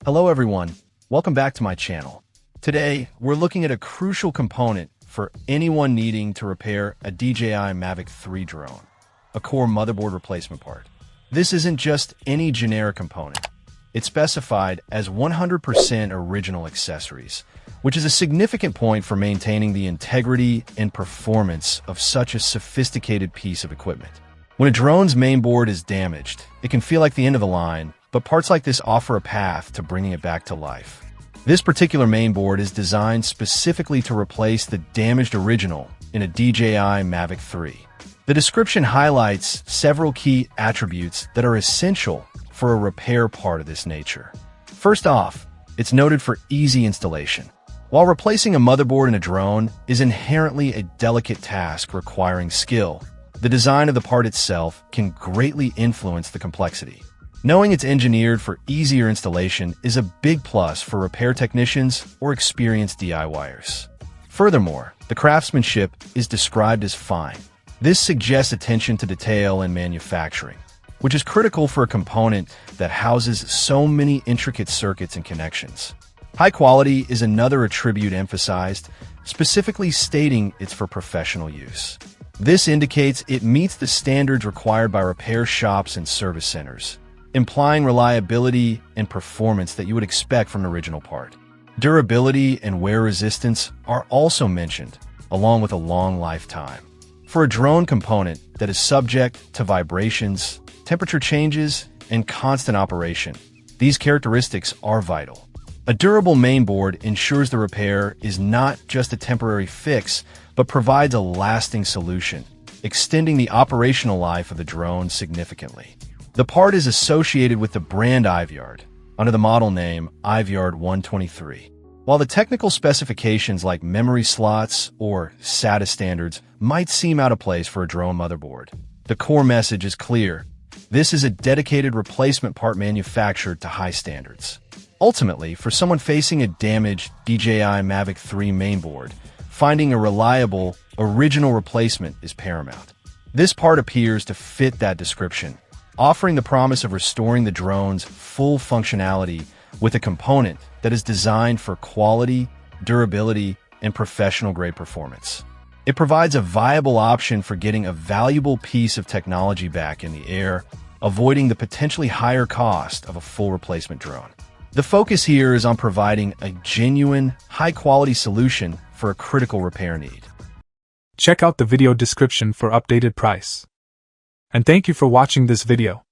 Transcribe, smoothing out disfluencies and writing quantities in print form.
Hello everyone, welcome back to my channel. Today, we're looking at a crucial component for anyone needing to repair a DJI Mavic 3 drone, a core motherboard replacement part. This isn't just any generic component. It's specified as 100% original accessories, which is a significant point for maintaining the integrity and performance of such a sophisticated piece of equipment. When a drone's mainboard is damaged, it can feel like the end of the line, but parts like this offer a path to bringing it back to life. This particular mainboard is designed specifically to replace the damaged original in a DJI Mavic 3. The description highlights several key attributes that are essential for a repair part of this nature. First off, it's noted for easy installation. While replacing a motherboard in a drone is inherently a delicate task requiring skill, the design of the part itself can greatly influence the complexity. Knowing it's engineered for easier installation is a big plus for repair technicians or experienced DIYers. Furthermore, the craftsmanship is described as fine. This suggests attention to detail in manufacturing, which is critical for a component that houses so many intricate circuits and connections. High quality is another attribute emphasized, specifically stating it's for professional use. This indicates it meets the standards required by repair shops and service centers, implying reliability and performance that you would expect from an original part. Durability and wear resistance are also mentioned, along with a long lifetime. For a drone component that is subject to vibrations, temperature changes, and constant operation, these characteristics are vital. A durable mainboard ensures the repair is not just a temporary fix, but provides a lasting solution, extending the operational life of the drone significantly. The part is associated with the brand Ivyard, under the model name Ivyard 123. While the technical specifications like memory slots or SATA standards might seem out of place for a drone motherboard, the core message is clear. This is a dedicated replacement part manufactured to high standards. Ultimately, for someone facing a damaged DJI Mavic 3 mainboard, finding a reliable, original replacement is paramount. This part appears to fit that description, offering the promise of restoring the drone's full functionality with a component that is designed for quality, durability, and professional-grade performance. It provides a viable option for getting a valuable piece of technology back in the air, avoiding the potentially higher cost of a full replacement drone. The focus here is on providing a genuine, high-quality solution for a critical repair need. Check out the video description for updated price. And thank you for watching this video.